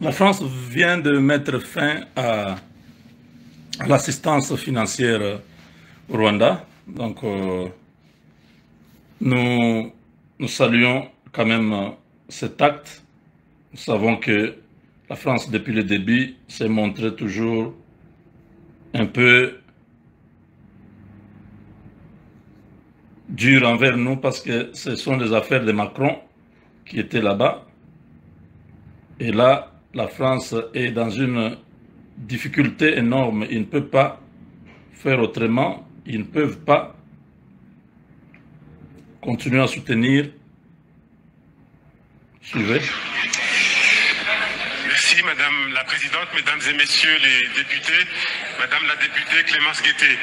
La France vient de mettre fin à l'assistance financière au Rwanda. Donc, nous saluons quand même cet acte. Nous savons que la France, depuis le début, s'est montrée toujours un peu dure envers nous parce que ce sont des affaires de Macron qui étaient là-bas. Et là, la France est dans une difficulté énorme. Ils ne peuvent pas faire autrement. Ils ne peuvent pas continuer à soutenir. Suivez. Merci Madame la Présidente, Mesdames et Messieurs les députés, Madame la députée Clémence Guettet.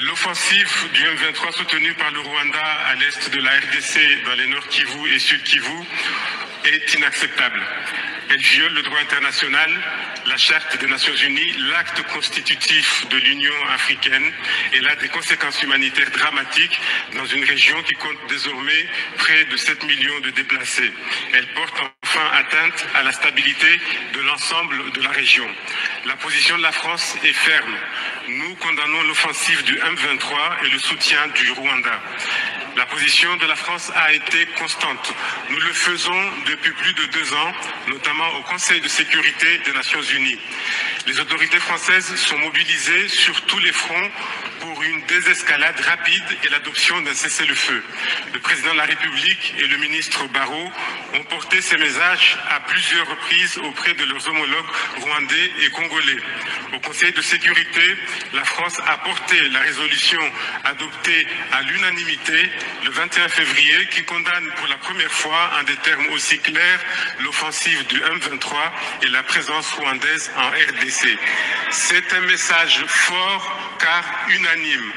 L'offensive du M23 soutenue par le Rwanda à l'est de la RDC dans les Nord Kivu et Sud Kivu est inacceptable. Elle viole le droit international, la Charte des Nations Unies, l'acte constitutif de l'Union africaine et a des conséquences humanitaires dramatiques dans une région qui compte désormais près de 7 millions de déplacés. Elle porte enfin atteinte à la stabilité de l'ensemble de la région. La position de la France est ferme. Nous condamnons l'offensive du M23 et le soutien du Rwanda. La position de la France a été constante. Nous le faisons depuis plus de 2 ans, notamment au Conseil de sécurité des Nations Unies. Les autorités françaises sont mobilisées sur tous les fronts pour une désescalade rapide et l'adoption d'un cessez-le-feu. Le président de la République et le ministre Barrot ont porté ces messages à plusieurs reprises auprès de leurs homologues rwandais et congolais. Au Conseil de sécurité, la France a porté la résolution adoptée à l'unanimité le 21 février qui condamne pour la première fois en des termes aussi clairs l'offensive du M23 et la présence rwandaise en RDC. C'est un message fort car unanime.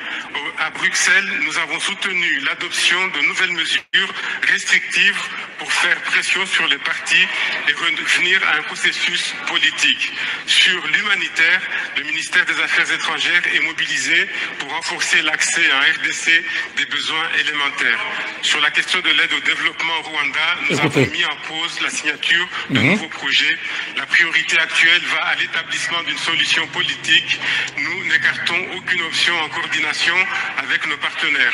À Bruxelles, nous avons soutenu l'adoption de nouvelles mesures restrictives pour faire pression sur les partis et revenir à un processus politique. Sur l'humanitaire, le ministère des Affaires étrangères est mobilisé pour renforcer l'accès en RDC des besoins élémentaires. Sur la question de l'aide au développement au Rwanda, nous avons mis en pause la signature de nouveaux projets. La priorité actuelle va à l'établissement d'une solution politique. Nous n'écartons aucune option en coordination avec nos partenaires.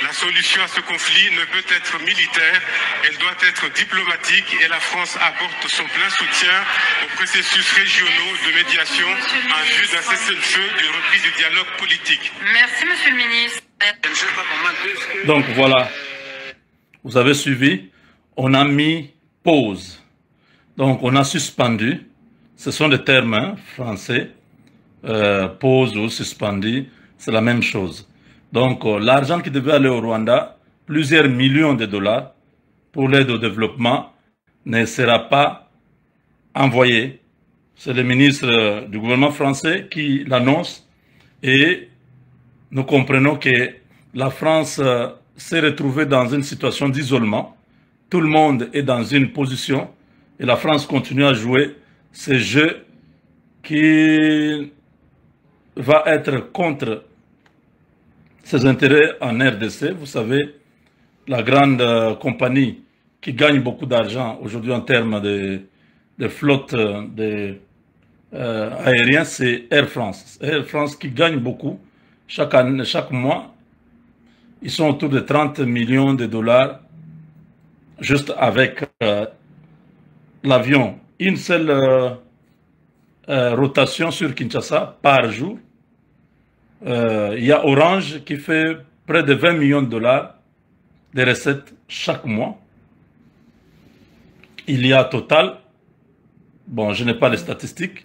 La solution à ce conflit ne peut être militaire, elle doit être diplomatique et la France apporte son plein soutien aux processus régionaux de médiation en vue d'un cessez-le-feu, d'une reprise du dialogue politique. Merci Monsieur le Ministre. Donc voilà, vous avez suivi, on a mis pause, donc on a suspendu, ce sont des termes français, pause ou suspendu, c'est la même chose. Donc l'argent qui devait aller au Rwanda, plusieurs millions de dollars pour l'aide au développement, ne sera pas envoyé. C'est le ministre du gouvernement français qui l'annonce et nous comprenons que la France s'est retrouvée dans une situation d'isolement. Tout le monde est dans une position et la France continue à jouer ce jeu qui va être contre ses intérêts en RDC. Vous savez, la grande compagnie qui gagne beaucoup d'argent aujourd'hui en termes de flotte aérienne, c'est Air France. Air France qui gagne beaucoup. Chaque mois, ils sont autour de 30 millions de dollars juste avec l'avion. Une seule rotation sur Kinshasa par jour. Il y a Orange qui fait près de 20 millions de dollars de recettes chaque mois. Il y a Total. Bon, je n'ai pas les statistiques.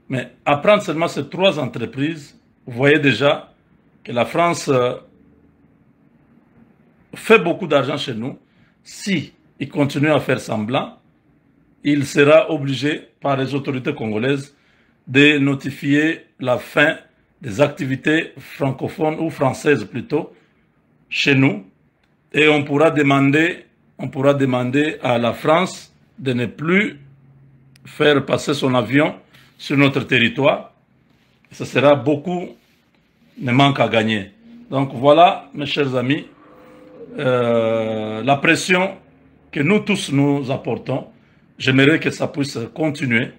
Mais à prendre seulement ces 3 entreprises, vous voyez déjà que la France fait beaucoup d'argent chez nous. Si il continue à faire semblant, il sera obligé par les autorités congolaises de notifier la fin des activités francophones ou françaises plutôt chez nous. Et on pourra demander à la France de ne plus faire passer son avion sur notre territoire. Ce sera beaucoup de manque à gagner. Donc voilà, mes chers amis, la pression que nous tous nous apportons, j'aimerais que ça puisse continuer